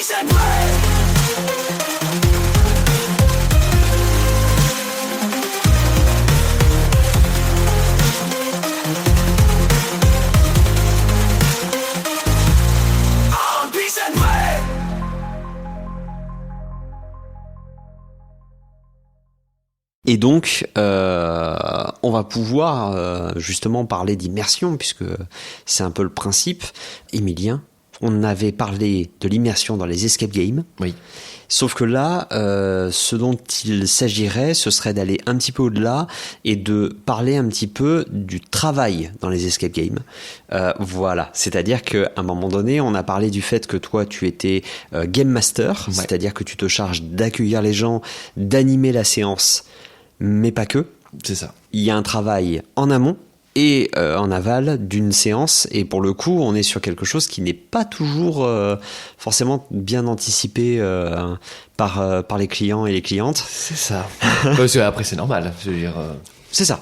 Et donc, on va pouvoir justement parler d'immersion, puisque c'est un peu le principe. Émilien, on avait parlé de l'immersion dans les escape games. Oui. Sauf que là, ce dont il s'agirait, ce serait d'aller un petit peu au-delà et de parler un petit peu du travail dans les escape games. Voilà, c'est-à-dire qu'à un moment donné, on a parlé du fait que toi, tu étais game master, Ouais. c'est-à-dire que tu te charges d'accueillir les gens, d'animer la séance, mais pas que. C'est ça. Il y a un travail en amont et en aval d'une séance, et pour le coup on est sur quelque chose qui n'est pas toujours forcément bien anticipé par les clients et les clientes. C'est ça. Parce que après, c'est normal. Je veux dire, C'est ça.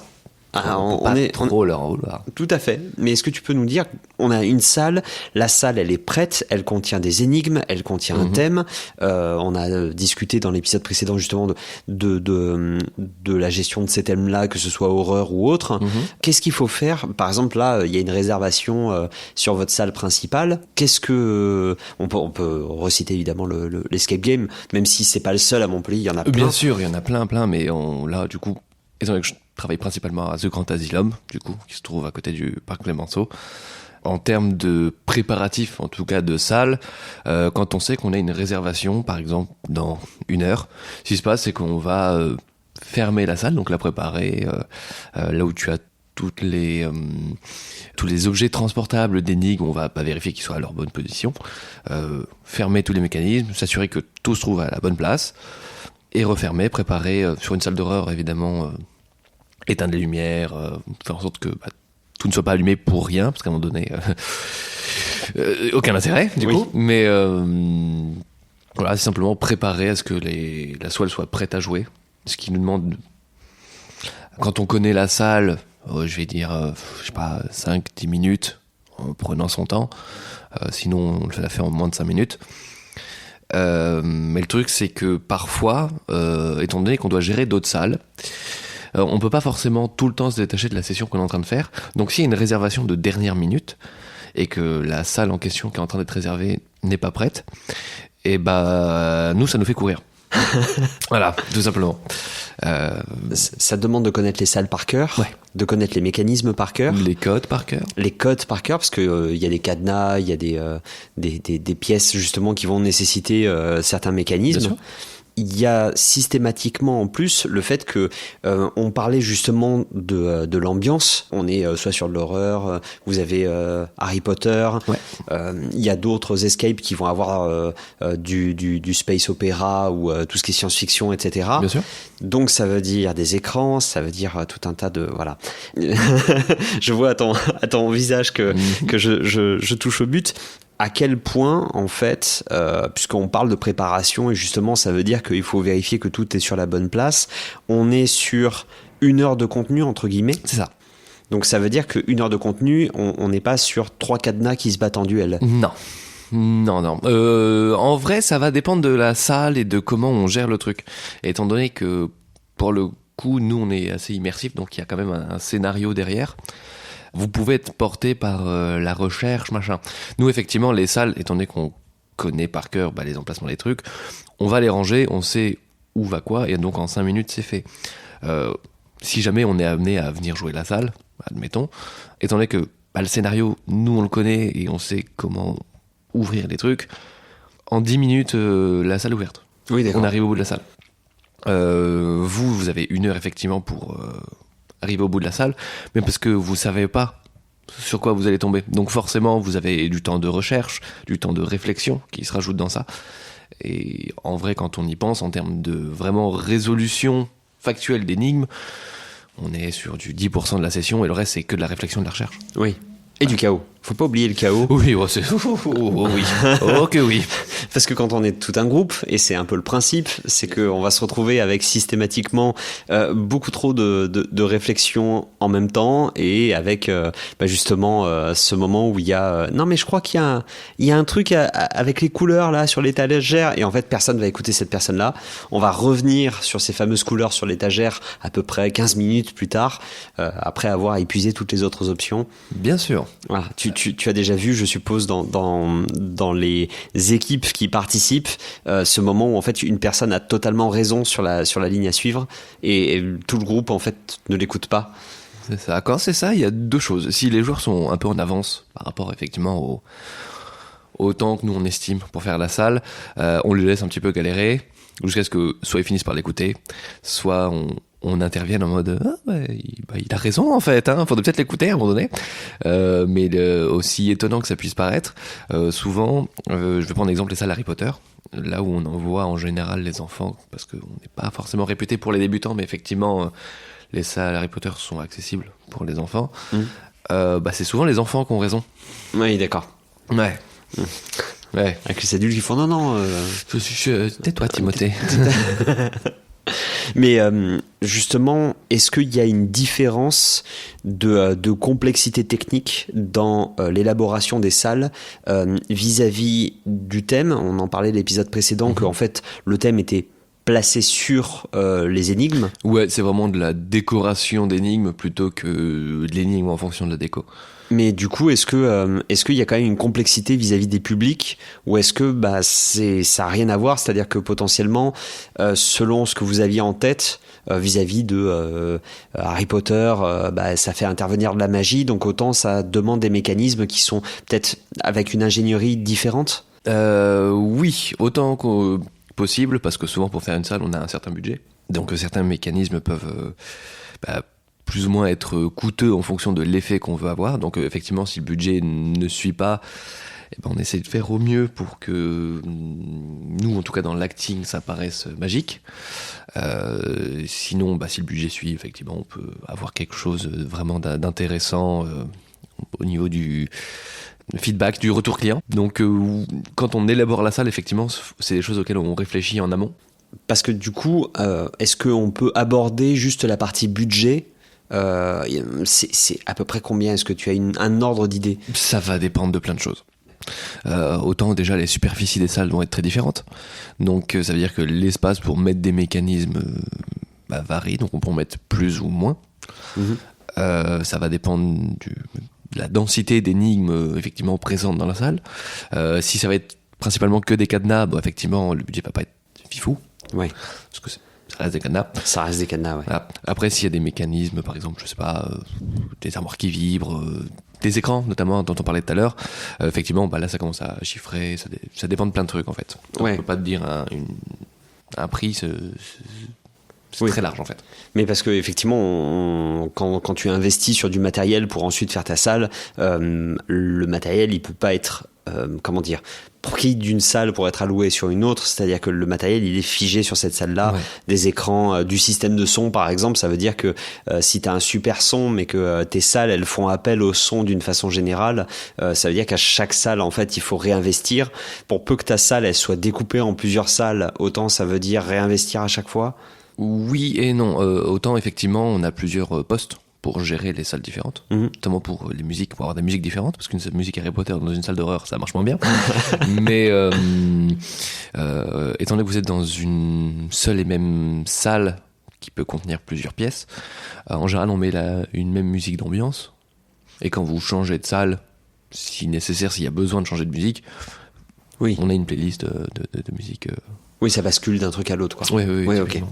on peut pas trop leur en vouloir. Tout à fait. Mais est-ce que tu peux nous dire, on a une salle, la salle elle est prête, elle contient des énigmes, elle contient un thème. On a discuté dans l'épisode précédent justement de la gestion de ces thèmes-là, que ce soit horreur ou autre. Qu'est-ce qu'il faut faire? Par exemple, là, il y a une réservation sur votre salle principale. Qu'est-ce que on peut reciter évidemment l'escape game, même si c'est pas le seul à Montpellier, il y en a plein. Bien sûr, il y en a plein, mais là, du coup, étant donné que je travaille principalement à The Grand Asylum, du coup, qui se trouve à côté du parc Clémenceau. En termes de préparatifs, en tout cas de salle, quand on sait qu'on a une réservation, par exemple, dans 1 heure, ce qui se passe, c'est qu'on va fermer la salle, donc la préparer là où tu as tous les objets transportables d'énigmes, on va vérifier qu'ils soient à leur bonne position, fermer tous les mécanismes, s'assurer que tout se trouve à la bonne place, et refermer, préparer sur une salle d'horreur, évidemment, éteindre les lumières, faire en sorte que tout ne soit pas allumé pour rien, parce qu'à un moment donné, aucun intérêt, du coup. Mais voilà, c'est simplement préparer à ce que la soile soit prête à jouer. Ce qui nous demande, quand on connaît la salle, je vais dire, je sais pas, 5-10 minutes, en prenant son temps. Sinon, on la fait en moins de 5 minutes. Mais le truc, c'est que parfois, étant donné qu'on doit gérer d'autres salles, on peut pas forcément tout le temps se détacher de la session qu'on est en train de faire. Donc s'il y a une réservation de dernière minute et que la salle en question qui est en train d'être réservée n'est pas prête, et nous, ça nous fait courir. Voilà, tout simplement. Ça demande de connaître les salles par cœur, de connaître les mécanismes par cœur. Les codes par cœur. Les codes par cœur, parce que y a des cadenas, il y a des pièces justement qui vont nécessiter certains mécanismes. Bien sûr. Il y a systématiquement en plus le fait que on parlait justement de l'ambiance. On est soit sur de l'horreur, vous avez Harry Potter, il y a d'autres escapes qui vont avoir du space opéra ou tout ce qui est science-fiction, etc. Bien sûr. Donc ça veut dire des écrans, ça veut dire tout un tas de... Voilà. Je vois à ton visage que je touche au but. À quel point, en fait, puisqu'on parle de préparation, et justement, ça veut dire qu'il faut vérifier que tout est sur la bonne place, on est sur 1 heure de contenu, entre guillemets. C'est ça. Donc ça veut dire que 1 heure de contenu, on n'est pas sur 3 cadenas qui se battent en duel. Non. En vrai, ça va dépendre de la salle et de comment on gère le truc. Et étant donné que, pour le coup, nous, on est assez immersif, donc il y a quand même un scénario derrière. Vous pouvez être porté par la recherche, machin. Nous, effectivement, les salles, étant donné qu'on connaît par cœur les emplacements des trucs, on va les ranger, on sait où va quoi, et donc en 5 minutes, c'est fait. Si jamais on est amené à venir jouer la salle, admettons, étant donné que le scénario, nous, on le connaît, et on sait comment ouvrir les trucs, en 10 minutes, la salle est ouverte. Oui, d'accord. On arrive au bout de la salle. Vous avez 1 heure, effectivement, pour... arriver au bout de la salle, mais parce que vous savez pas sur quoi vous allez tomber. Donc forcément, vous avez du temps de recherche, du temps de réflexion qui se rajoute dans ça. Et en vrai, quand on y pense, en termes de vraiment résolution factuelle d'énigmes, on est sur du 10% de la session et le reste, c'est que de la réflexion et de la recherche. Oui. Et du chaos. Faut pas oublier le chaos. Oui, oui. Oh que oui. Parce que quand on est tout un groupe, et c'est un peu le principe, c'est qu'on va se retrouver avec systématiquement beaucoup trop de réflexions en même temps, et avec justement ce moment où il y a non mais je crois qu'il y a un truc avec les couleurs là sur l'étagère, et en fait personne va écouter cette personne là. On va revenir sur ces fameuses couleurs sur l'étagère à peu près 15 minutes plus tard, après avoir épuisé toutes les autres options. Bien sûr. Voilà. Tu as déjà vu, je suppose, dans les équipes qui participent, ce moment où en fait une personne a totalement raison sur la ligne à suivre, et tout le groupe en fait ne l'écoute pas. C'est ça. Quand c'est ça, il y a deux choses. Si les joueurs sont un peu en avance par rapport effectivement au temps que nous on estime pour faire la salle, on les laisse un petit peu galérer jusqu'à ce que soit ils finissent par l'écouter, soit on intervienne en mode il a raison en fait, faudrait peut-être l'écouter à un moment donné. Mais aussi étonnant que ça puisse paraître, souvent, je vais prendre l'exemple des salles Harry Potter, là où on envoie en général les enfants, parce qu'on n'est pas forcément réputé pour les débutants, mais effectivement les salles Harry Potter sont accessibles pour les enfants. C'est souvent les enfants qui ont raison. Oui, d'accord. Ouais. Ouais. Avec les adultes qui font non. Tais-toi, Timothée. Mais justement, est-ce qu'il y a une différence de complexité technique dans l'élaboration des salles vis-à-vis du thème? On en parlait l'épisode précédent, qu'en fait le thème était placé sur les énigmes. Ouais, c'est vraiment de la décoration d'énigmes plutôt que de l'énigme en fonction de la déco. Mais du coup, est-ce qu'il y a quand même une complexité vis-à-vis des publics, ou est-ce que ça n'a rien à voir, c'est-à-dire que potentiellement, selon ce que vous aviez en tête vis-à-vis de Harry Potter, ça fait intervenir de la magie, donc autant ça demande des mécanismes qui sont peut-être avec une ingénierie différente? Oui, autant que possible, parce que souvent pour faire une salle, on a un certain budget, donc certains mécanismes peuvent plus ou moins être coûteux en fonction de l'effet qu'on veut avoir. Donc effectivement, si le budget ne suit pas, on essaie de faire au mieux pour que nous, en tout cas dans l'acting, ça paraisse magique. Sinon, si le budget suit, effectivement, on peut avoir quelque chose vraiment d'intéressant au niveau du feedback, du retour client. Donc quand on élabore la salle, effectivement, c'est des choses auxquelles on réfléchit en amont. Parce que du coup, est-ce qu'on peut aborder juste la partie budget? C'est à peu près combien? Est-ce que tu as un ordre d'idée? Ça va dépendre de plein de choses. Autant déjà les superficies des salles vont être très différentes, donc ça veut dire que l'espace pour mettre des mécanismes varie, donc on peut en mettre plus ou moins. Ça va dépendre de la densité d'énigmes effectivement présentes dans la salle. Si ça va être principalement que des cadenas, effectivement le budget va pas être fifou. Ouais. Parce que ça reste des cadenas. Ça reste des cadenas, ouais. Voilà. Après, s'il y a des mécanismes, par exemple, je sais pas, des armoires qui vibrent, des écrans, notamment, dont on parlait tout à l'heure, effectivement, là, ça commence à chiffrer, ça dépend de plein de trucs, en fait. Donc, on peut pas te dire un prix, c'est très large, en fait. Mais parce que, effectivement, quand tu investis sur du matériel pour ensuite faire ta salle, le matériel, il peut pas être, pris d'une salle pour être alloué sur une autre, c'est-à-dire que le matériel il est figé sur cette salle-là. Ouais. Des écrans, du système de son par exemple, ça veut dire que si tu as un super son mais que tes salles elles font appel au son d'une façon générale, ça veut dire qu'à chaque salle en fait il faut réinvestir. Pour peu que ta salle elle soit découpée en plusieurs salles, autant ça veut dire réinvestir à chaque fois? Oui et non, autant effectivement on a plusieurs postes pour gérer les salles différentes, notamment pour les musiques, pour avoir des musiques différentes, parce qu'une musique Harry Potter dans une salle d'horreur, ça marche moins bien. Mais étant donné que vous êtes dans une seule et même salle qui peut contenir plusieurs pièces, en général on met une même musique d'ambiance, et quand vous changez de salle, si nécessaire, s'il y a besoin de changer de musique, on a une playlist de musique. Oui, ça bascule d'un truc à l'autre, quoi. Oui, ok.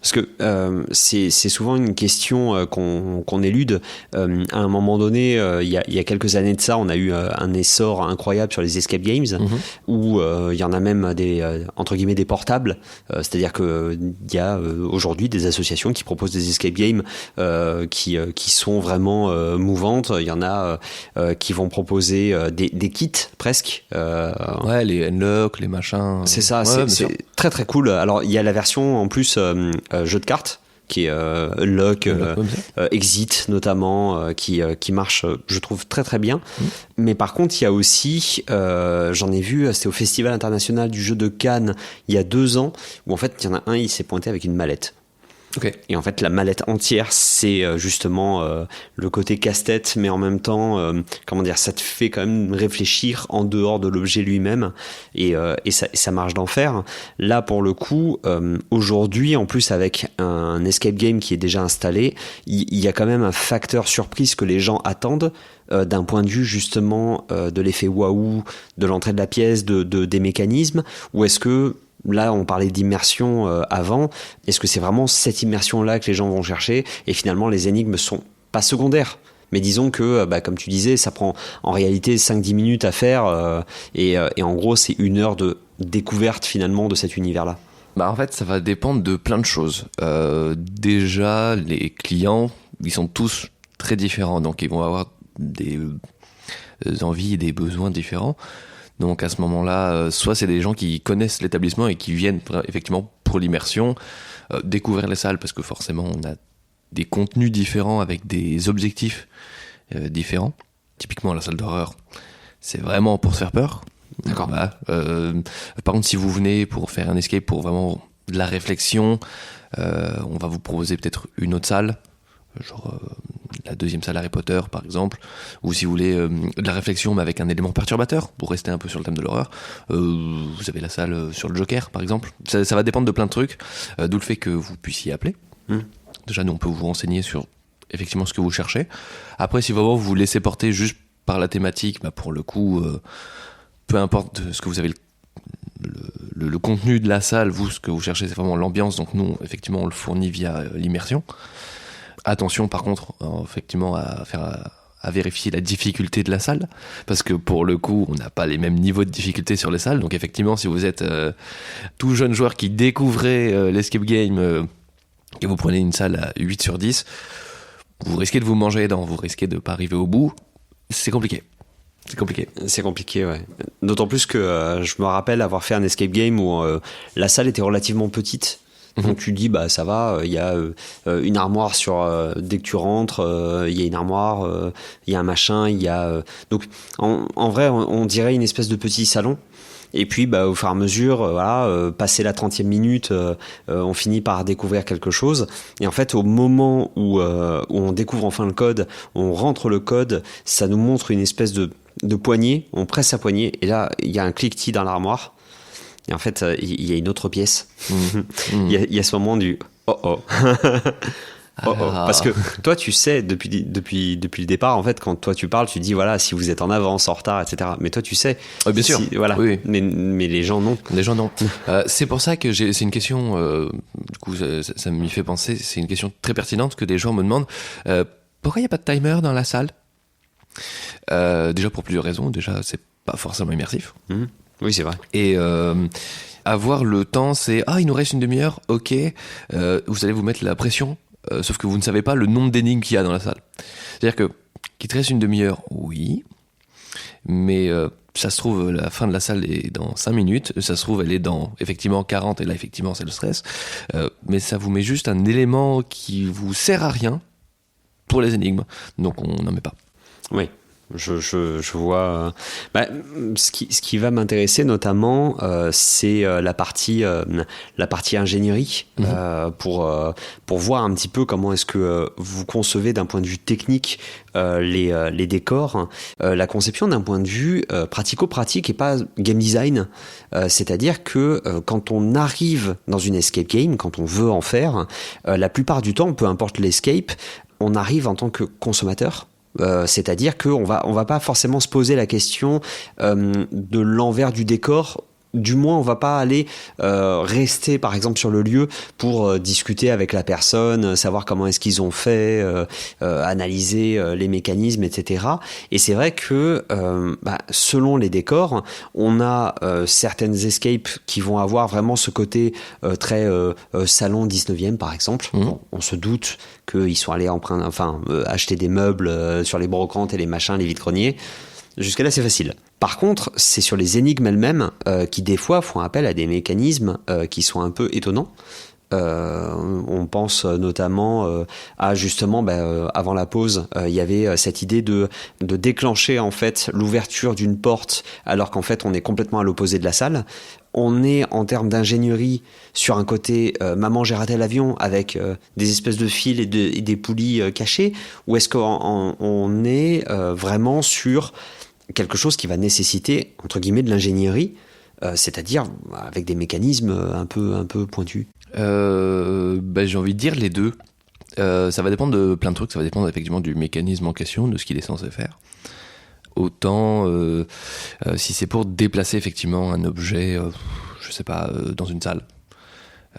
Parce que c'est souvent une question qu'on élude. À un moment donné, il y a quelques années de ça, on a eu un essor incroyable sur les escape games, où il y en a même entre guillemets des portables. C'est-à-dire qu'il y a aujourd'hui des associations qui proposent des escape games qui sont vraiment mouvantes. Il y en a qui vont proposer des kits presque. Les unlock, les machins. C'est ça, c'est très très cool. Alors il y a la version en plus jeu de cartes qui est Lock, Exit notamment, qui marche, je trouve, très très bien. Mais par contre, il y a aussi, j'en ai vu, c'était au Festival international du jeu de Cannes il y a 2 ans, où en fait, il y en a un, il s'est pointé avec une mallette. Okay. Et en fait, la mallette entière, c'est justement le côté casse-tête, mais en même temps, comment dire, ça te fait quand même réfléchir en dehors de l'objet lui-même, et ça marche d'enfer. Là, pour le coup, aujourd'hui, en plus avec un escape game qui est déjà installé, il y a quand même un facteur surprise que les gens attendent. D'un point de vue justement de l'effet waouh, de l'entrée de la pièce, des mécanismes, ou est-ce que là, on parlait d'immersion avant. Est-ce que c'est vraiment cette immersion-là que les gens vont chercher ? Et finalement, les énigmes sont pas secondaires. Mais disons que, comme tu disais, ça prend en réalité 5-10 minutes à faire. Et en gros, c'est 1 heure de découverte finalement de cet univers-là. En fait, ça va dépendre de plein de choses. Déjà, les clients, ils sont tous très différents. Donc, ils vont avoir des envies et des besoins différents. Donc à ce moment-là, soit c'est des gens qui connaissent l'établissement et qui viennent effectivement pour l'immersion, découvrir les salles parce que forcément on a des contenus différents avec des objectifs différents. Typiquement la salle d'horreur, c'est vraiment pour se faire peur. D'accord. Voilà. Par contre, si vous venez pour faire un escape, pour vraiment de la réflexion, on va vous proposer peut-être une autre salle, genre la 2e salle Harry Potter par exemple, ou si vous voulez de la réflexion mais avec un élément perturbateur pour rester un peu sur le thème de l'horreur, vous avez la salle sur le Joker par exemple. Ça va dépendre de plein de trucs, d'où le fait que vous puissiez appeler. Déjà nous on peut vous renseigner sur effectivement ce que vous cherchez. Après si vraiment vous vous laissez porter juste par la thématique, pour le coup peu importe ce que vous avez le contenu de la salle, vous ce que vous cherchez c'est vraiment l'ambiance, donc nous effectivement on le fournit via l'immersion. Attention par contre effectivement à vérifier la difficulté de la salle, parce que pour le coup on n'a pas les mêmes niveaux de difficulté sur les salles, donc effectivement si vous êtes tout jeune joueur qui découvrez l'escape game et vous prenez une salle à 8 sur 10, vous risquez de vous manger les dents, vous risquez de pas arriver au bout, c'est compliqué. C'est compliqué, ouais. D'autant plus que je me rappelle avoir fait un escape game où la salle était relativement petite. Donc tu dis ça va, il y a une armoire sur dès que tu rentres, il y a une armoire, il y a un machin, il y a donc en vrai on dirait une espèce de petit salon. Et puis au fur et à mesure, passer la 30e minute, on finit par découvrir quelque chose. Et en fait, au moment où on découvre enfin le code, on rentre le code, ça nous montre une espèce de poignée. On presse sa poignée et là, il y a un cliquetis dans l'armoire. Et en fait, il y a une autre pièce. Il y a ce moment du oh. Parce que toi tu sais depuis le départ en fait, quand toi tu parles tu dis voilà si vous êtes en avance, en retard, etc. Mais toi tu sais bien sûr voilà. Oui. Mais les gens non. C'est pour ça que c'est une question du coup ça m'y fait penser, c'est une question très pertinente que des gens me demandent, pourquoi il n'y a pas de timer dans la salle. Déjà pour plusieurs raisons. Déjà c'est pas forcément immersif. Oui c'est vrai. Et avoir le temps, c'est il nous reste une demi-heure, ok, vous allez vous mettre la pression, sauf que vous ne savez pas le nombre d'énigmes qu'il y a dans la salle. C'est-à-dire que qu'il te reste une demi-heure, oui, mais ça se trouve la fin de la salle est dans 5 minutes, ça se trouve elle est dans effectivement 40, et là effectivement c'est le stress, mais ça vous met juste un élément qui vous sert à rien pour les énigmes, donc on n'en met pas. Oui. Je vois. Ce qui va m'intéresser notamment, c'est la partie ingénierie, pour voir un petit peu comment est-ce que vous concevez d'un point de vue technique les décors, la conception d'un point de vue pratico-pratique et pas game design. C'est-à-dire que quand on arrive dans une escape game, quand on veut en faire, la plupart du temps, peu importe l'escape, on arrive en tant que consommateur. C'est-à-dire qu'on va pas forcément se poser la question de l'envers du décor. Du moins, on va pas aller rester, par exemple, sur le lieu pour discuter avec la personne, savoir comment est-ce qu'ils ont fait, analyser les mécanismes, etc. Et c'est vrai que selon les décors, on a certaines escapes qui vont avoir vraiment ce côté très salon 19e, par exemple. Bon, on se doute qu'ils sont allés acheter des meubles sur les brocantes et les machins, les vide-greniers. Jusqu'à là, c'est facile. Par contre, c'est sur les énigmes elles-mêmes qui, des fois, font appel à des mécanismes qui sont un peu étonnants. On pense notamment à justement, avant la pause, il y avait cette idée de déclencher en fait l'ouverture d'une porte alors qu'en fait on est complètement à l'opposé de la salle. On est en termes d'ingénierie sur un côté maman j'ai raté l'avion avec des espèces de fils et des poulies cachées, ou est-ce qu'on est vraiment sur quelque chose qui va nécessiter entre guillemets de l'ingénierie, c'est-à-dire avec des mécanismes un peu pointus? J'ai envie de dire les deux. Ça va dépendre de plein de trucs, ça va dépendre effectivement du mécanisme en question, de ce qu'il est censé faire. Autant si c'est pour déplacer effectivement un objet, je sais pas, dans une salle.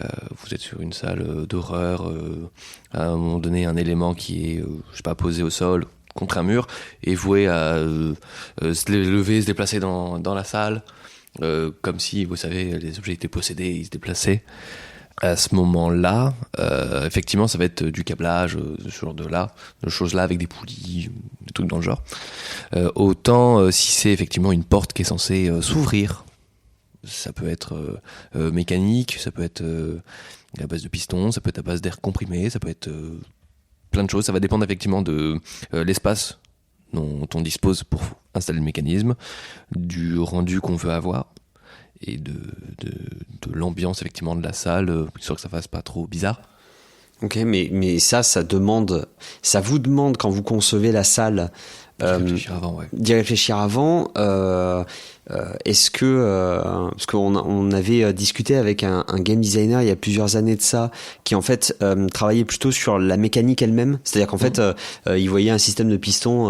Vous êtes sur une salle d'horreur, à un moment donné un élément qui est, je sais pas, posé au sol contre un mur et voué à se lever, se déplacer dans la salle, comme si, vous savez, les objets étaient possédés, ils se déplaçaient. À ce moment-là, effectivement, ça va être du câblage, ce genre de choses-là avec des poulies, des trucs dans le genre. Autant si c'est effectivement une porte qui est censée s'ouvrir, ça peut être mécanique, ça peut être à base de piston, ça peut être à base d'air comprimé, ça peut être plein de choses. Ça va dépendre effectivement de l'espace dont on dispose pour installer le mécanisme, du rendu qu'on veut avoir, et de l'ambiance effectivement de la salle, histoire que ça fasse pas trop bizarre. Ok, mais ça vous demande quand vous concevez la salle d'y réfléchir avant. Est-ce que parce qu'on avait discuté avec un game designer il y a plusieurs années de ça, qui en fait travaillait plutôt sur la mécanique elle-même, c'est-à-dire qu'en fait il voyait un système de piston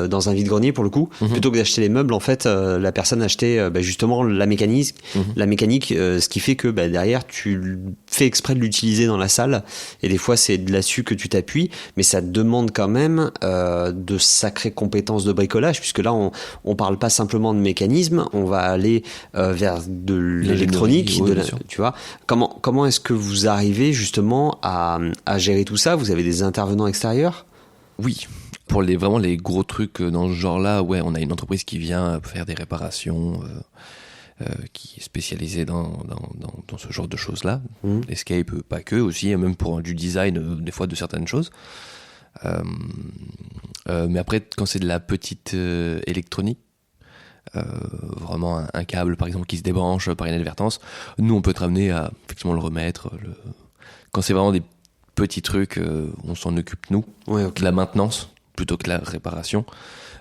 dans un vide-grenier pour le coup, plutôt que d'acheter les meubles, en fait la personne achetait justement la mécanique, ce qui fait que derrière tu fais exprès de l'utiliser dans la salle, et des fois c'est de là-dessus que tu t'appuies, mais ça te demande quand même de sacrées compétences de bricolage, puisque là on parle pas simplement de mécanisme, on va aller vers de l'électronique, tu vois. Comment est-ce que vous arrivez justement à gérer tout ça? Vous avez des intervenants extérieurs? Oui, pour vraiment les gros trucs dans ce genre-là, ouais, on a une entreprise qui vient faire des réparations, qui est spécialisée dans ce genre de choses-là. Escape, pas que, aussi, même pour du design, des fois de certaines choses. Mais après, quand c'est de la petite électronique, vraiment un câble par exemple qui se débranche par inadvertance, nous on peut être amené à effectivement le remettre. Quand c'est vraiment des petits trucs, on s'en occupe nous, de la maintenance plutôt que de la réparation.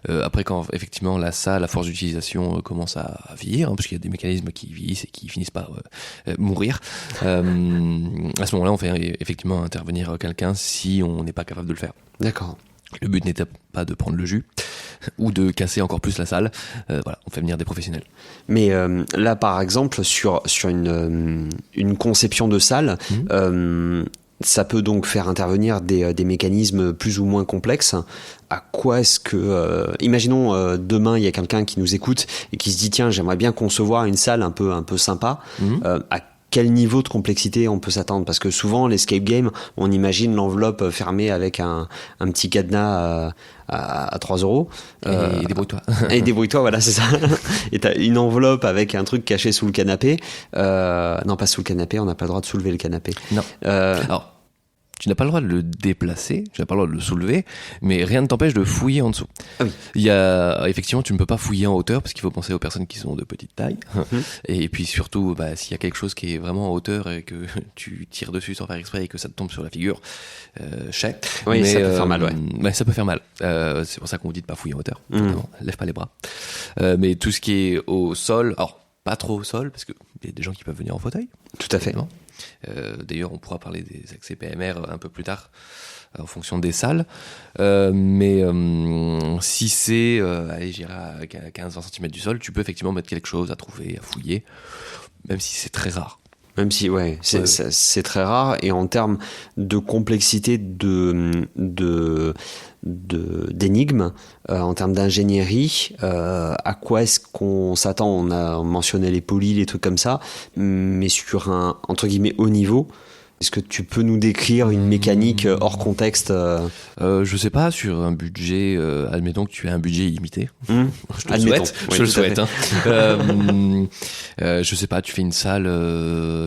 Après, quand effectivement la salle, à force d'utilisation, commence à vieillir, parce qu'il y a des mécanismes qui vieillissent et qui finissent par mourir, à ce moment-là on fait effectivement intervenir quelqu'un si on n'est pas capable de le faire. D'accord. Le but n'était pas de prendre le jus ou de casser encore plus la salle. Voilà, on fait venir des professionnels. Mais là, par exemple, sur une conception de salle, ça peut donc faire intervenir des mécanismes plus ou moins complexes. À quoi est-ce que... imaginons demain, il y a quelqu'un qui nous écoute et qui se dit « Tiens, j'aimerais bien concevoir une salle un peu sympa. À quel niveau de complexité on peut s'attendre? Parce que souvent, l'escape game, on imagine l'enveloppe fermée avec un petit cadenas à 3 €. Et débrouille-toi. Et débrouille-toi, voilà, c'est ça. Et t'as une enveloppe avec un truc caché sous le canapé. Non, pas sous le canapé, on n'a pas le droit de soulever le canapé. Non. Alors, tu n'as pas le droit de le déplacer, tu n'as pas le droit de le soulever, mais rien ne t'empêche de fouiller en dessous. Ah oui. Il y a, effectivement, tu ne peux pas fouiller en hauteur parce qu'il faut penser aux personnes qui sont de petite taille. Et puis surtout, s'il y a quelque chose qui est vraiment en hauteur et que tu tires dessus sans faire exprès et que ça te tombe sur la figure, chèque. Oui, mais, ça peut faire mal, ouais. Mais ça peut faire mal. C'est pour ça qu'on vous dit de pas fouiller en hauteur. Lève pas les bras. Mais tout ce qui est au sol, alors pas trop au sol parce qu'il y a des gens qui peuvent venir en fauteuil. Tout à fait. D'ailleurs, on pourra parler des accès PMR un peu plus tard, en fonction des salles. Mais si c'est, allez, j'irai à 15-20 cm du sol, tu peux effectivement mettre quelque chose à trouver, à fouiller, même si c'est très rare. Même si, c'est très rare. Et en termes de complexité d'énigmes, en termes d'ingénierie, à quoi est-ce qu'on s'attend? On a mentionné les polis, les trucs comme ça, mais sur un, entre guillemets, haut niveau. Est-ce que tu peux nous décrire une mécanique hors contexte? Je sais pas, sur un budget, admettons que tu as un budget illimité. Je te le souhaite. Oui, je le souhaite. Je sais pas, tu fais une salle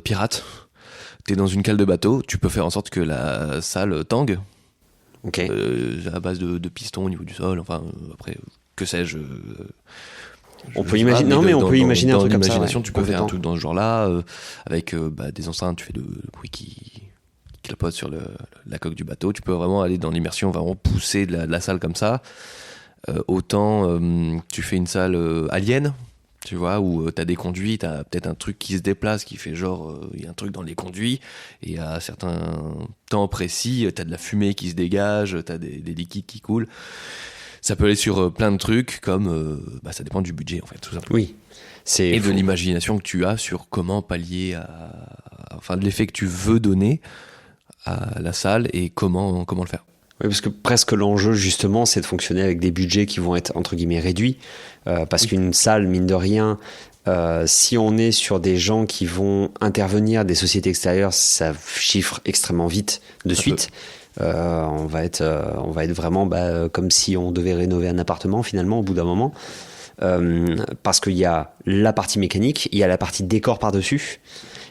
pirate. t'es dans une cale de bateau, tu peux faire en sorte que la salle tangue. Ok. À base de pistons au niveau du sol, enfin, après, que sais-je. On peut imaginer, non mais on peut imaginer un truc comme ça. Dans l'imagination, tu peux faire un truc dans ce genre-là, avec des enceintes, tu fais de bruit qui clapotent sur la coque du bateau. Tu peux vraiment aller dans l'immersion, vraiment pousser de la salle comme ça. Autant tu fais une salle alien, tu vois, où t'as des conduits, t'as peut-être un truc qui se déplace, qui fait genre, il y a un truc dans les conduits, et à certains temps précis, t'as de la fumée qui se dégage, t'as des liquides qui coulent. Ça peut aller sur plein de trucs, comme ça dépend du budget en fait, tout simplement. Oui. Et de l'imagination que tu as sur comment pallier enfin de l'effet que tu veux donner à la salle et comment le faire. Oui, parce que presque l'enjeu justement, c'est de fonctionner avec des budgets qui vont être entre guillemets réduits, parce qu'une salle, mine de rien, si on est sur des gens qui vont intervenir, des sociétés extérieures, ça chiffre extrêmement vite de suite. On va être vraiment comme si on devait rénover un appartement finalement au bout d'un moment, parce qu'il y a la partie mécanique, il y a la partie décor par-dessus,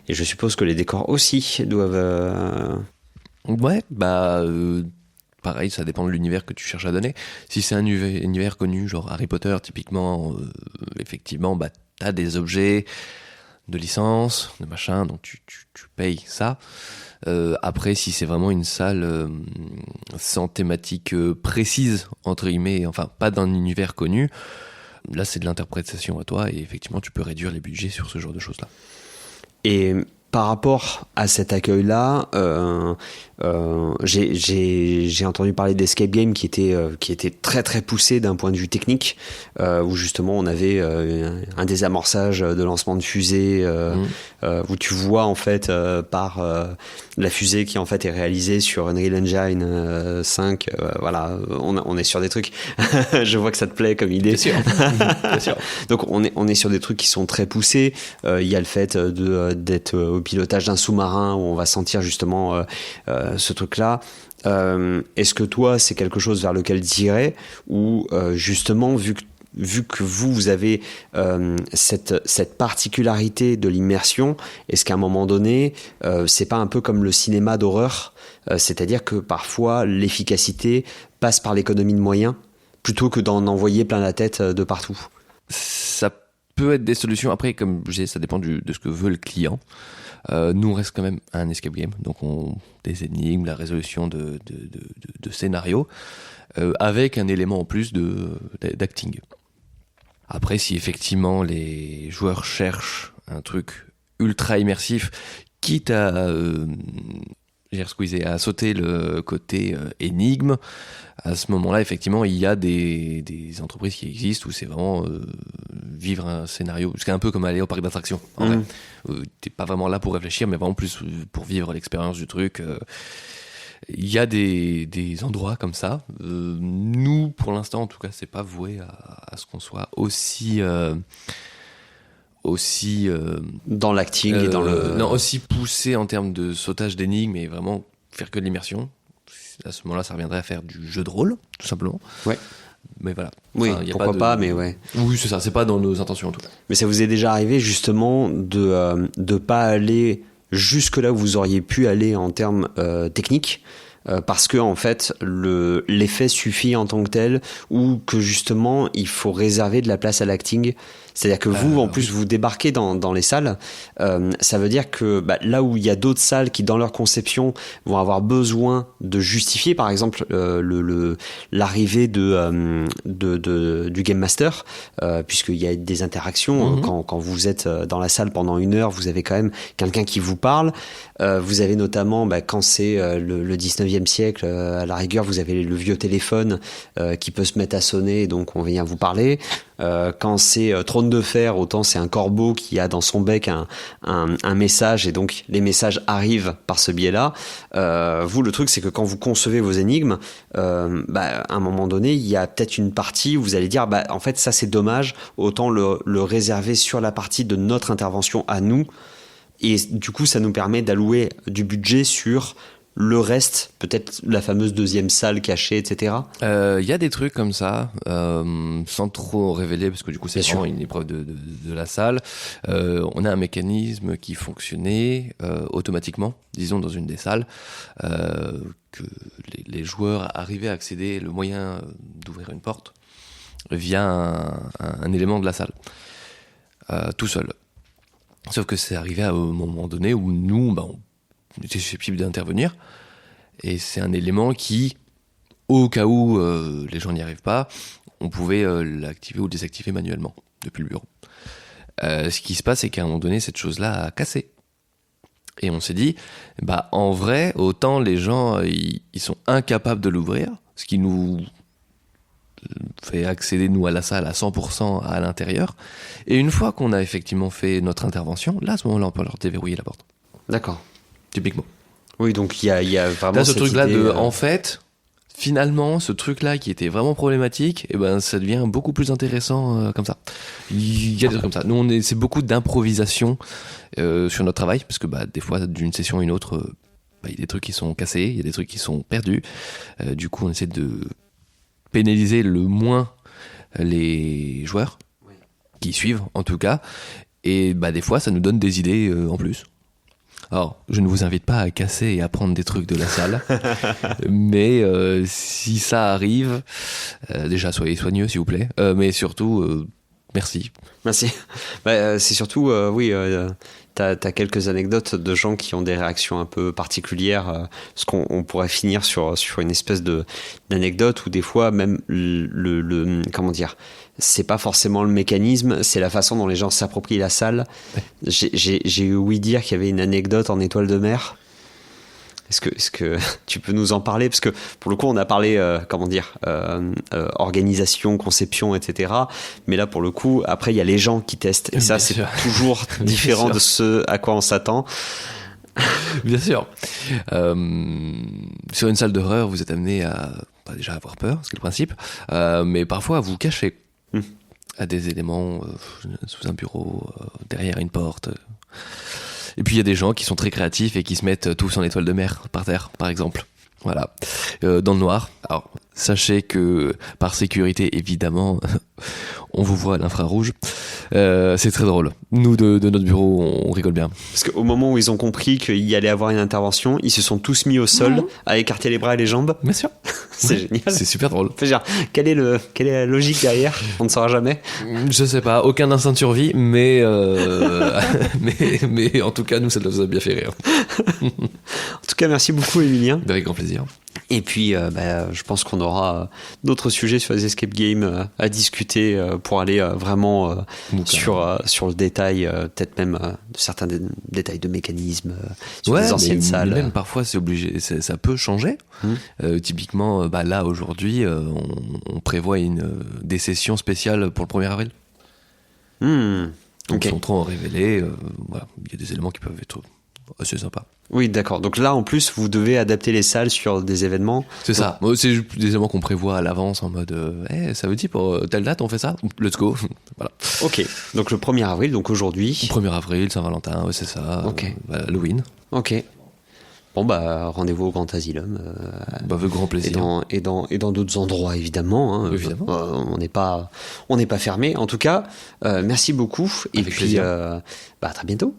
et je suppose que les décors aussi doivent... Ouais, pareil, ça dépend de l'univers que tu cherches à donner. Si c'est un univers connu, genre Harry Potter, typiquement, effectivement, t'as des objets de licence, de machin, donc tu payes ça. Après, si c'est vraiment une salle sans thématique précise, entre guillemets, enfin pas d'un univers connu, là c'est de l'interprétation à toi, et effectivement tu peux réduire les budgets sur ce genre de choses-là. Et par rapport à cet accueil-là, j'ai entendu parler d'escape game qui était très très poussé d'un point de vue technique, où justement on avait un désamorçage de lancement de fusée, où tu vois en fait par la fusée qui en fait est réalisée sur Unreal Engine 5, voilà, on est sur des trucs. Je vois que ça te plaît comme idée. Bien sûr. Bien sûr. Donc on est sur des trucs qui sont très poussés. Il y a le fait d'être au pilotage d'un sous-marin où on va sentir justement ce truc-là. Est-ce que toi, c'est quelque chose vers lequel tu irais, ou justement, vu que vous avez cette particularité de l'immersion, est-ce qu'à un moment donné, c'est pas un peu comme le cinéma d'horreur, c'est-à-dire que parfois l'efficacité passe par l'économie de moyens plutôt que d'en envoyer plein la tête de partout? Ça peut être des solutions. Après, comme je disais, ça dépend de ce que veut le client. Nous, on reste quand même un escape game, donc des énigmes, la résolution de scénarios, avec un élément en plus d'acting. Après, si effectivement les joueurs cherchent un truc ultra immersif, quitte à sauter le côté énigme, à ce moment-là, effectivement, il y a des entreprises qui existent où c'est vraiment vivre un scénario. C'est un peu comme aller au parc d'attractions. En vrai. T'es pas vraiment là pour réfléchir, mais vraiment plus pour vivre l'expérience du truc. Il y a des endroits comme ça. Nous, pour l'instant, en tout cas, c'est pas voué à ce qu'on soit aussi dans l'acting et dans le... Non, aussi poussé en termes de sautage d'énigmes et vraiment faire que de l'immersion. À ce moment-là, ça reviendrait à faire du jeu de rôle, tout simplement. Ouais. Mais voilà. Oui, pourquoi pas, mais ouais. Oui, c'est ça, c'est pas dans nos intentions en tout cas. Mais ça vous est déjà arrivé justement de pas aller jusque là où vous auriez pu aller en termes techniques, parce que en fait l'effet suffit en tant que tel, ou que justement il faut réserver de la place à l'acting. C'est-à-dire que vous, en plus, vous débarquez dans les salles. Ça veut dire que là où il y a d'autres salles qui, dans leur conception, vont avoir besoin de justifier, par exemple, l'arrivée du Game Master, puisqu'il y a des interactions. Quand vous êtes dans la salle pendant 1 heure, vous avez quand même quelqu'un qui vous parle. Vous avez notamment, quand c'est le 19e siècle, à la rigueur, vous avez le vieux téléphone qui peut se mettre à sonner, donc on vient vous parler. Quand c'est Trône de Fer, autant c'est un corbeau qui a dans son bec un message, et donc les messages arrivent par ce biais-là. Vous, le truc, c'est que quand vous concevez vos énigmes, à un moment donné, il y a peut-être une partie où vous allez dire, en fait, ça c'est dommage, autant le réserver sur la partie de notre intervention à nous. Et du coup, ça nous permet d'allouer du budget sur le reste, peut-être la fameuse deuxième salle cachée, etc. Il y a des trucs comme ça, sans trop révéler, parce que du coup c'est vraiment une épreuve de la salle. On a un mécanisme qui fonctionnait automatiquement, disons dans une des salles, que les joueurs arrivaient à accéder, le moyen d'ouvrir une porte, via un élément de la salle, tout seul. Sauf que c'est arrivé à un moment donné où nous, on était susceptibles d'intervenir, et c'est un élément qui, au cas où les gens n'y arrivent pas, on pouvait l'activer ou le désactiver manuellement depuis le bureau. Ce qui se passe, c'est qu'à un moment donné, cette chose-là a cassé. Et on s'est dit, en vrai, autant les gens ils sont incapables de l'ouvrir, ce qui nous fait accéder nous à la salle à 100% à l'intérieur. Et une fois qu'on a effectivement fait notre intervention, là à ce moment-là on peut leur déverrouiller la porte. D'accord. Typiquement. Oui, donc il y a vraiment là, ce cette truc-là idée, en fait, finalement, ce truc-là qui était vraiment problématique, ça devient beaucoup plus intéressant comme ça. Il y a des trucs comme ça. Nous, c'est beaucoup d'improvisation sur notre travail, parce que des fois, d'une session à une autre, il y a des trucs qui sont cassés, il y a des trucs qui sont perdus. Du coup, on essaie de pénaliser le moins les joueurs qui suivent, en tout cas. Et des fois, ça nous donne des idées en plus. Alors, je ne vous invite pas à casser et à prendre des trucs de la salle, mais si ça arrive, déjà soyez soigneux s'il vous plaît, mais surtout, merci. Merci. C'est surtout, oui, t'as quelques anecdotes de gens qui ont des réactions un peu particulières, parce qu'on pourrait finir sur une espèce d'anecdote où des fois même comment dire, c'est pas forcément le mécanisme, c'est la façon dont les gens s'approprient la salle. Ouais. J'ai ouï dire qu'il y avait une anecdote en étoile de mer. Est-ce que tu peux nous en parler? Parce que pour le coup, on a parlé, organisation, conception, etc. Mais là, pour le coup, après, il y a les gens qui testent. Et ça, c'est toujours différent de ce à quoi on s'attend. Bien sûr. Sur une salle d'horreur, vous êtes amené à déjà avoir peur, c'est le principe, mais parfois à vous cacher à des éléments sous un bureau, derrière une porte. Et puis il y a des gens qui sont très créatifs et qui se mettent tous en étoile de mer par terre, par exemple. Voilà, dans le noir. Alors, sachez que par sécurité, évidemment, on vous voit à l'infrarouge. C'est très drôle. Nous, de notre bureau, on rigole bien. Parce qu'au moment où ils ont compris qu'il y allait avoir une intervention, ils se sont tous mis au sol à écarter les bras et les jambes. Bien sûr. C'est génial. C'est super drôle. Quelle est la logique derrière? On ne saura jamais. Je sais pas, aucun instinct de survie, mais en tout cas, nous, ça nous a bien fait rire. En tout cas, merci beaucoup, Emilien. Avec grand plaisir. Et puis, je pense qu'on aura d'autres sujets sur les escape games à discuter pour aller vraiment sur le détail, peut-être même de certains détails de mécanismes sur les anciennes salles. Mais même parfois, c'est obligé, ça peut changer. Typiquement, là, aujourd'hui, on prévoit des sessions spéciales pour le 1er avril. Donc, sans trop en révéler, il y a des éléments qui peuvent être assez sympas. Oui, d'accord. Donc là, en plus, vous devez adapter les salles sur des événements. C'est ça. C'est des événements qu'on prévoit à l'avance en mode ça veut dire pour telle date on fait ça? Let's go. Voilà. Ok. Donc le 1er avril, donc aujourd'hui. 1er avril, Saint-Valentin, c'est ça. Ok. Halloween. Ok. Bon, rendez-vous au Grand Asylum. Avec grand plaisir. Et dans d'autres endroits, évidemment. Hein. Évidemment. On n'est pas fermé. En tout cas, merci beaucoup. Et puis, à très bientôt.